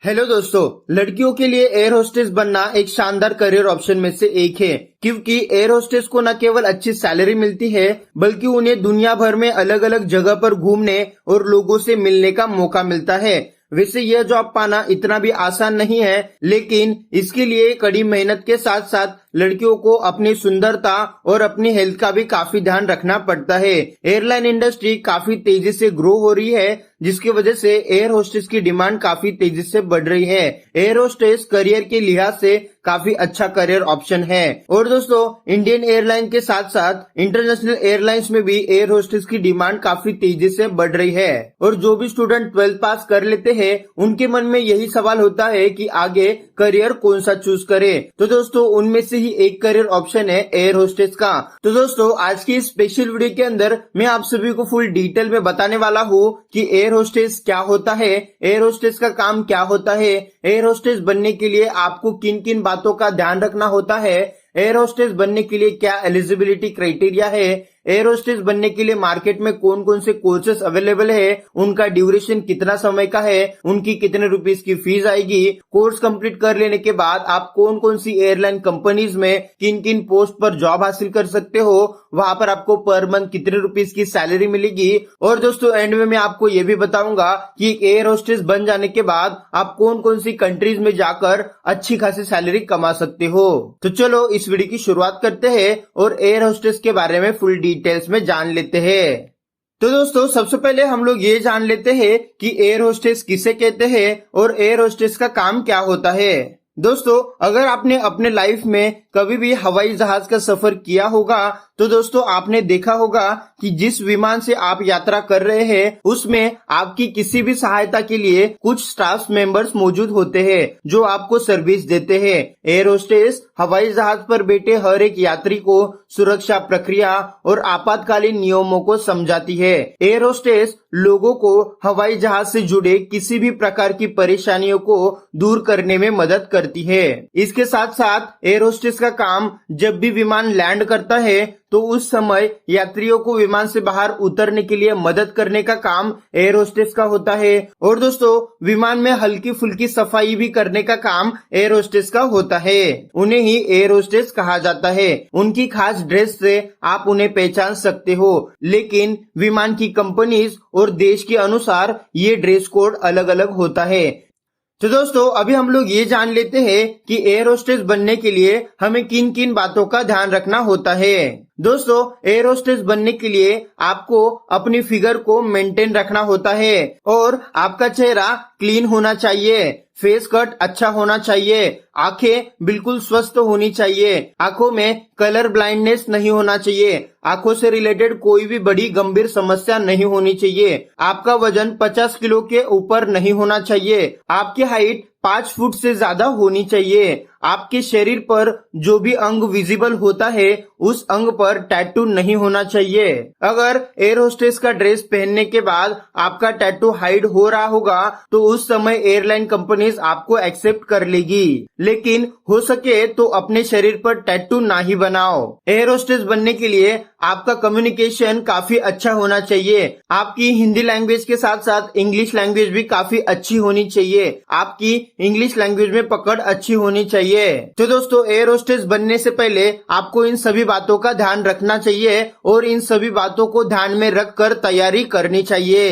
Hello दोस्तों, लड़कियों के लिए एयर होस्टेस बनना एक शानदार करियर ऑप्शन में से एक है, क्योंकि एयर होस्टेस को न केवल अच्छी सैलरी मिलती है बल्कि उन्हें दुनिया भर में अलग अलग जगह पर घूमने और लोगों से मिलने का मौका मिलता है। वैसे यह जॉब पाना इतना भी आसान नहीं है, लेकिन इसके लिए कड़ी मेहनत के साथ साथ लड़कियों को अपनी सुंदरता और अपनी हेल्थ का भी काफी ध्यान रखना पड़ता है। एयरलाइन इंडस्ट्री काफी तेजी से ग्रो हो रही है, जिसकी वजह से एयर होस्टेस की डिमांड काफी तेजी से बढ़ रही है। एयर होस्टेस करियर के लिहाज से काफी अच्छा करियर ऑप्शन है। और दोस्तों, इंडियन एयरलाइन के साथ साथ इंटरनेशनल एयरलाइंस में भी एयर होस्टेस की डिमांड काफी तेजी से बढ़ रही है। और जो भी स्टूडेंट 12th पास कर लेते हैं, उनके मन में यही सवाल होता है कि आगे करियर कौन सा चूज करे। तो दोस्तों, उनमें से ही एक करियर ऑप्शन है एयर होस्टेस का। तो दोस्तों, आज की इस स्पेशल वीडियो के अंदर मैं आप सभी को फुल डिटेल में बताने वाला हूँ कि एयर होस्टेस क्या होता है, एयर होस्टेस का काम क्या होता है, एयर होस्टेस बनने के लिए आपको किन किन बातों का ध्यान रखना होता है, एयर होस्टेस बनने के लिए क्या एलिजिबिलिटी क्राइटेरिया है, एयर होस्टेस बनने के लिए मार्केट में कौन कौन से कोर्सेस अवेलेबल है, उनका ड्यूरेशन कितना समय का है, उनकी कितने रुपीस की फीस आएगी, कोर्स कंप्लीट कर लेने के बाद आप कौन कौन सी एयरलाइन कंपनीज में किन किन पोस्ट पर जॉब हासिल कर सकते हो, वहां पर आपको पर मंथ कितने रुपीस की सैलरी मिलेगी। और दोस्तों, एंड में मैं आपको ये भी बताऊंगा कि एक एयर होस्टेस बन जाने के बाद आप कौन कौन सी कंट्रीज में जाकर अच्छी खासी सैलरी कमा सकते हो। तो चलो इस वीडियो की शुरुआत करते हैं और एयर होस्टेस के बारे में फुल डिटेल्स में जान लेते हैं। तो दोस्तों, सबसे पहले हम लोग ये जान लेते हैं कि एयर होस्टेस किसे कहते हैं और एयर होस्टेस का काम क्या होता है। दोस्तों, अगर आपने अपने लाइफ में कभी भी हवाई जहाज का सफर किया होगा तो दोस्तों आपने देखा होगा कि जिस विमान से आप यात्रा कर रहे हैं उसमें आपकी किसी भी सहायता के लिए कुछ स्टाफ मेंबर्स मौजूद होते हैं जो आपको सर्विस देते हैं। एयर होस्टेस हवाई जहाज पर बैठे हर एक यात्री को सुरक्षा प्रक्रिया और आपातकालीन नियमों को समझाती है। एयर होस्टेस लोगों को हवाई जहाज से जुड़े किसी भी प्रकार की परेशानियों को दूर करने में मदद करती है। इसके साथ साथ एयर होस्टेस का काम जब भी विमान लैंड करता है तो उस समय यात्रियों को विमान से बाहर उतरने के लिए मदद करने का काम एयर होस्टेस का होता है। और दोस्तों, विमान में हल्की फुल्की सफाई भी करने का काम एयर होस्टेस का होता है। उन्हें ही एयर होस्टेस कहा जाता है। उनकी खास ड्रेस से आप उन्हें पहचान सकते हो, लेकिन विमान की कंपनीज और देश के अनुसार ये ड्रेस कोड अलग अलग होता है। तो दोस्तों, अभी हम लोग ये जान लेते हैं कि एयर होस्टेस बनने के लिए हमें किन किन बातों का ध्यान रखना होता है। दोस्तों, एयर होस्टेस बनने के लिए आपको अपनी फिगर को मेंटेन रखना होता है और आपका चेहरा क्लीन होना चाहिए, फेस कट अच्छा होना चाहिए, आंखें बिल्कुल स्वस्थ होनी चाहिए, आंखों में कलर ब्लाइंडनेस नहीं होना चाहिए, आंखों से रिलेटेड कोई भी बड़ी गंभीर समस्या नहीं होनी चाहिए, आपका वजन 50 किलो के ऊपर नहीं होना चाहिए, आपकी हाइट 5 फुट से ज्यादा होनी चाहिए, आपके शरीर पर जो भी अंग विजिबल होता है उस अंग पर टैटू नहीं होना चाहिए। अगर एयर होस्टेस का ड्रेस पहनने के बाद आपका टैटू हाइड हो रहा होगा तो उस समय एयरलाइन कंपनीज आपको एक्सेप्ट कर लेगी, लेकिन हो सके तो अपने शरीर पर टैटू ना ही बनाओ। एयर होस्टेस बनने के लिए आपका कम्युनिकेशन काफी अच्छा होना चाहिए। आपकी हिंदी लैंग्वेज के साथ साथ इंग्लिश लैंग्वेज भी काफी अच्छी होनी चाहिए। आपकी इंग्लिश लैंग्वेज में पकड़ अच्छी होनी चाहिए। तो दोस्तों, एयर होस्टेस बनने से पहले आपको इन सभी बातों का ध्यान रखना चाहिए और इन सभी बातों को ध्यान में रखकर तैयारी करनी चाहिए।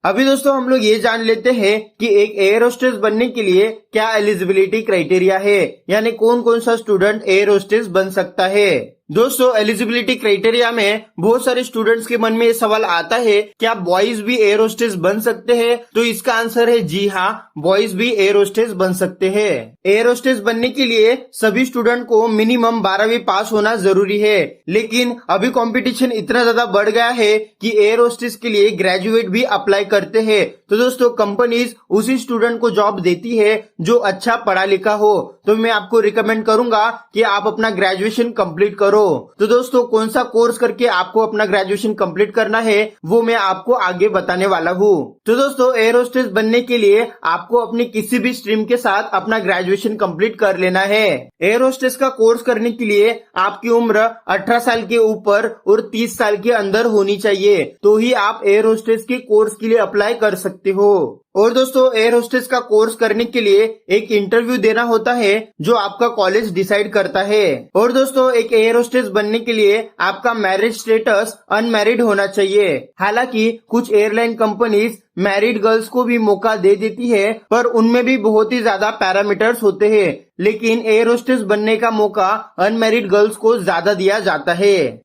अभी दोस्तों, हम लोग ये जान लेते हैं कि एक एयर होस्टेस बनने के लिए क्या एलिजिबिलिटी क्राइटेरिया है, यानी कौन कौन सा स्टूडेंट एयर होस्टेस बन सकता है। दोस्तों, एलिजिबिलिटी क्राइटेरिया में बहुत सारे स्टूडेंट्स के मन में ये सवाल आता है, क्या बॉयज भी एयर होस्टेस बन सकते हैं? तो इसका आंसर है जी हाँ, बॉयज भी एयर होस्टेस बन सकते हैं। एयर होस्टेस बनने के लिए सभी स्टूडेंट को मिनिमम 12वीं पास होना जरूरी है, लेकिन अभी कंपटीशन इतना ज्यादा बढ़ गया है कि एयर होस्टेस के लिए ग्रेजुएट भी अप्लाई करते हैं। तो दोस्तों, कंपनीज उसी स्टूडेंट को जॉब देती है जो अच्छा पढ़ा लिखा हो। तो मैं आपको रिकमेंड करूंगा कि आप अपना ग्रेजुएशन कंप्लीट करो। तो दोस्तों, कौन सा कोर्स करके आपको अपना ग्रेजुएशन कंप्लीट करना है वो मैं आपको आगे बताने वाला हूँ। तो दोस्तों, एयर होस्टेस बनने के लिए आपको अपनी किसी भी स्ट्रीम के साथ अपना ग्रेजुएशन कंप्लीट कर लेना है। एयर होस्टेस का कोर्स करने के लिए आपकी उम्र 18 साल के ऊपर और 30 साल के अंदर होनी चाहिए, तो ही आप एयर होस्टेस के कोर्स के लिए अप्लाई कर सकते सकते हो। और दोस्तों एयर होस्टेस का कोर्स करने के लिए एक इंटरव्यू देना होता है जो आपका कॉलेज डिसाइड करता है। और दोस्तों एक एयर होस्टेस बनने के लिए आपका मैरिज स्टेटस अनमैरिड होना चाहिए। हालांकि कुछ एयरलाइन कंपनीज मैरिड गर्ल्स को भी मौका दे देती है, पर उनमें भी बहुत ही ज्यादा पैरामीटर्स होते हैं, लेकिन एयर होस्टेस बनने का मौका अनमैरिड गर्ल्स को ज्यादा दिया जाता है।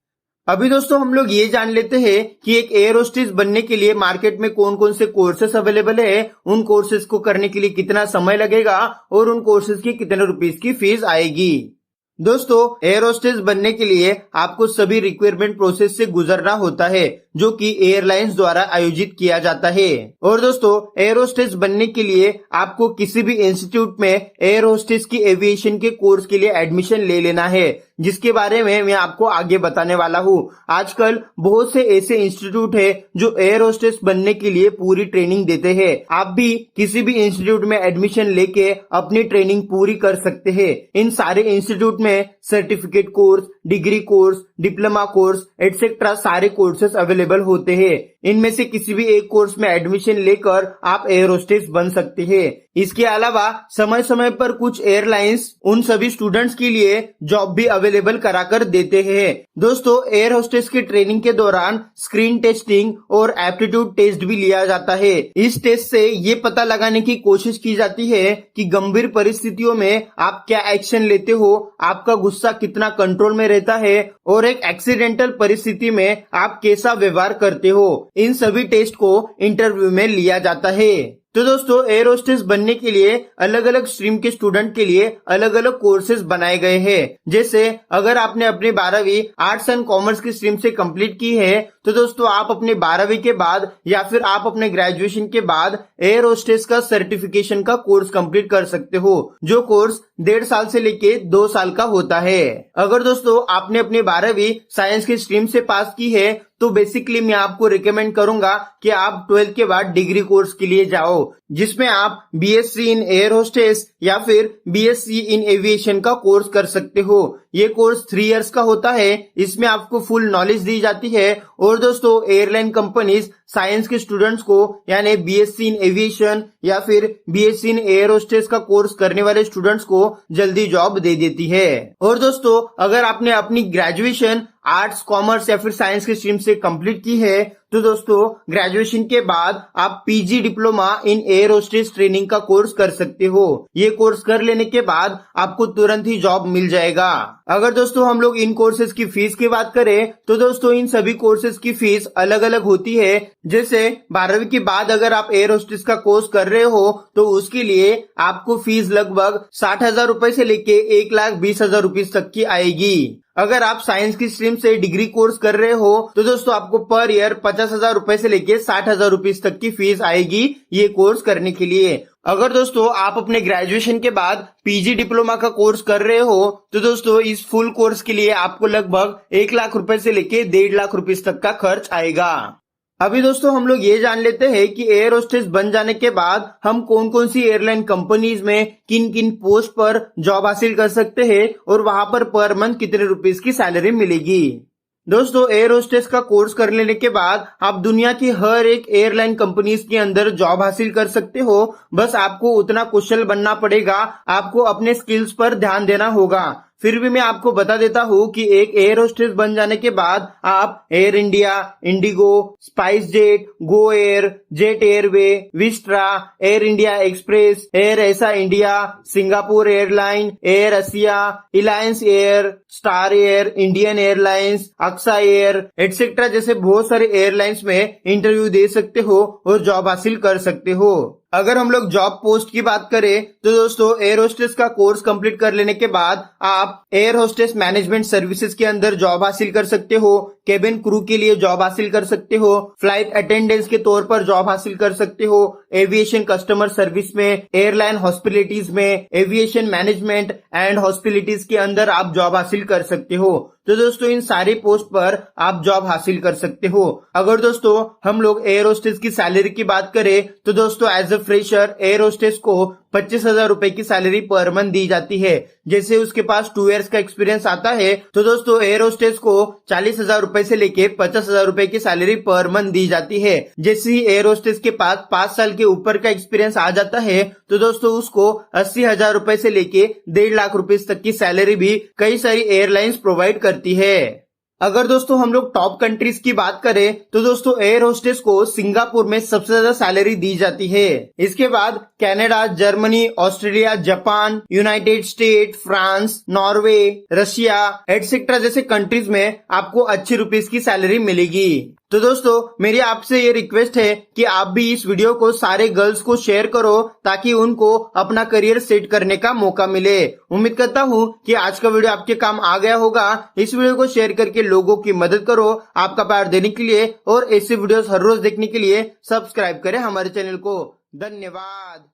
अभी दोस्तों हम लोग ये जान लेते हैं कि एक एयर होस्टेस बनने के लिए मार्केट में कौन कौन से कोर्सेस अवेलेबल है, उन कोर्सेज को करने के लिए कितना समय लगेगा और उन कोर्सेज की कितने रुपीस की फीस आएगी। दोस्तों एयर होस्टेस बनने के लिए आपको सभी रिक्वायरमेंट प्रोसेस से गुजरना होता है जो कि एयरलाइंस द्वारा आयोजित किया जाता है। और दोस्तों एयर होस्टेस बनने के लिए आपको किसी भी इंस्टीट्यूट में एयर होस्टेस की एविएशन के कोर्स के लिए एडमिशन ले लेना है, जिसके बारे में मैं आपको आगे बताने वाला हूँ। आजकल बहुत से ऐसे इंस्टीट्यूट है जो एयर होस्टेस बनने के लिए पूरी ट्रेनिंग देते हैं। आप भी किसी भी इंस्टीट्यूट में एडमिशन लेके अपनी ट्रेनिंग पूरी कर सकते हैं। इन सारे इंस्टीट्यूट में certificate course, degree course, diploma course etcetera सारे कोर्सेज अवेलेबल होते हैं। इनमें से किसी भी एक कोर्स में एडमिशन लेकर आप एयर होस्टेस बन सकते हैं। इसके अलावा समय समय पर कुछ एयरलाइंस उन सभी स्टूडेंट्स के लिए जॉब भी अवेलेबल कराकर देते हैं। दोस्तों एयर होस्टेस की ट्रेनिंग के दौरान स्क्रीन टेस्टिंग और एप्टीट्यूड टेस्ट भी लिया जाता है। इस टेस्ट से ये पता लगाने की कोशिश की जाती है कि गंभीर परिस्थितियों में आप क्या एक्शन लेते हो, आपका गुस्सा कितना कंट्रोल में रहता है और एक एक्सीडेंटल परिस्थिति में आप कैसा व्यवहार करते हो। इन सभी टेस्ट को इंटरव्यू में लिया जाता है। तो दोस्तों एयर होस्टेस बनने के लिए अलग अलग स्ट्रीम के स्टूडेंट के लिए अलग अलग कोर्सेज बनाए गए हैं। जैसे अगर आपने अपनी 12वीं आर्ट्स एंड कॉमर्स की स्ट्रीम से कंप्लीट की है तो दोस्तों आप अपने 12वीं के बाद या फिर आप अपने ग्रेजुएशन के बाद एयर होस्टेस का सर्टिफिकेशन का कोर्स कंप्लीट कर सकते हो, जो कोर्स 1.5 साल से लेके 2 साल का होता है। अगर दोस्तों आपने अपनी 12वीं साइंस की स्ट्रीम से पास की है तो बेसिकली मैं आपको रिकमेंड करूंगा कि आप 12th के बाद डिग्री कोर्स के लिए जाओ, जिसमें आप बीएससी इन एयर होस्टेस या फिर बीएससी इन एविएशन का कोर्स कर सकते हो। ये कोर्स 3 इयर्स का होता है। इसमें आपको फुल नॉलेज दी जाती है और दोस्तों एयरलाइन कंपनीज साइंस के स्टूडेंट्स को यानी बीएससी इन एविएशन या फिर बीएससी इन एयर होस्टेस का कोर्स करने वाले स्टूडेंट्स को जल्दी जॉब दे देती है। और दोस्तों अगर आपने अपनी ग्रेजुएशन आर्ट्स, कॉमर्स या फिर साइंस की स्ट्रीम से कंप्लीट की है तो दोस्तों ग्रेजुएशन के बाद आप PG diploma in air hostess training का कोर्स कर सकते हो। ये कोर्स कर लेने के बाद आपको तुरंत ही जॉब मिल जाएगा। अगर दोस्तों हम लोग इन कोर्सेज की फीस की बात करें तो दोस्तों इन सभी कोर्सेज की फीस अलग अलग होती है। जैसे 12वीं के बाद अगर आप एयर होस्टेस का कोर्स कर रहे हो तो उसके लिए आपको फीस लगभग 60,000 रुपए से लेके 1,20,000 रुपए तक की आएगी। अगर आप साइंस की स्ट्रीम से डिग्री कोर्स कर रहे हो तो दोस्तों आपको पर ईयर 50,000 रुपए से लेके 60,000 रुपए तक की फीस आएगी ये कोर्स करने के लिए। अगर दोस्तों आप अपने ग्रेजुएशन के बाद पीजी डिप्लोमा का कोर्स कर रहे हो तो दोस्तों इस फुल कोर्स के लिए आपको लगभग 1 लाख रुपए से लेके 1.5 लाख रुपए तक का खर्च आएगा। अभी दोस्तों हम लोग ये जान लेते हैं कि एयर होस्टेस बन जाने के बाद हम कौन कौन सी एयरलाइन कंपनीज में किन किन पोस्ट पर जॉब हासिल कर सकते हैं और वहां पर मंथ कितने रुपीस की सैलरी मिलेगी। दोस्तों एयर होस्टेस का कोर्स कर लेने के बाद आप दुनिया की हर एक एयरलाइन कंपनीज के अंदर जॉब हासिल कर सकते हो। बस आपको उतना कुशल बनना पड़ेगा, आपको अपने स्किल्स पर ध्यान देना होगा। फिर भी मैं आपको बता देता हूँ कि एक एयर होस्टेस बन जाने के बाद आप Air India, IndiGo, Spice Jet, Go Air, Jet Airway, Vistara, Air India Express, Air Asia India, Singapore Airline, Air Asia, Alliance Air, Star Air, Indian Airlines, Akasa Air etcetera जैसे बहुत सारे एयरलाइंस में इंटरव्यू दे सकते हो और जॉब हासिल कर सकते हो। अगर हम लोग जॉब पोस्ट की बात करें तो दोस्तों एयर होस्टेस का कोर्स कंप्लीट कर लेने के बाद आप एयर होस्टेस मैनेजमेंट सर्विसेज के अंदर जॉब हासिल कर सकते हो, केबिन क्रू के लिए जॉब हासिल कर सकते हो, फ्लाइट अटेंडेंस के तौर पर जॉब हासिल कर सकते हो, एविएशन कस्टमर सर्विस में, एयरलाइन हॉस्पिटलिटीज में, एविएशन मैनेजमेंट एंड हॉस्पिटलिटीज के अंदर आप जॉब हासिल कर सकते हो। तो दोस्तों इन सारी पोस्ट पर आप जॉब हासिल कर सकते हो। अगर दोस्तों हम लोग एयर होस्टेस की सैलरी की बात करें तो दोस्तों as a fresher air hostess को 25,000 रुपए की सैलरी पर मंथ दी जाती है। जैसे उसके पास 2 इयर्स का एक्सपीरियंस आता है तो दोस्तों एयर होस्टेस को 40,000 रुपए से लेके 50,000 रुपए की सैलरी पर मंथ दी जाती है। जैसे ही एयर होस्टेस के पास 5 साल के ऊपर का एक्सपीरियंस आ जाता है तो दोस्तों उसको 80,000 रुपए से लेके 1.5 लाख रुपए तक की सैलरी भी कई सारी एयरलाइंस प्रोवाइड करती है। अगर दोस्तों हम लोग टॉप कंट्रीज की बात करें तो दोस्तों एयर होस्टेस को सिंगापुर में सबसे ज्यादा सैलरी दी जाती है। इसके बाद Canada, Germany, Australia, Japan, United state, France, Norway, Russia etcetera जैसे कंट्रीज में आपको अच्छी रुपीस की सैलरी मिलेगी। तो दोस्तों मेरी आपसे ये रिक्वेस्ट है कि आप भी इस वीडियो को सारे गर्ल्स को शेयर करो ताकि उनको अपना करियर सेट करने का मौका मिले। उम्मीद करता हूँ कि आज का वीडियो आपके काम आ गया होगा। इस वीडियो को शेयर करके लोगों की मदद करो। आपका प्यार देने के लिए और ऐसे वीडियोस हर रोज देखने के लिए सब्सक्राइब करें हमारे चैनल को। धन्यवाद।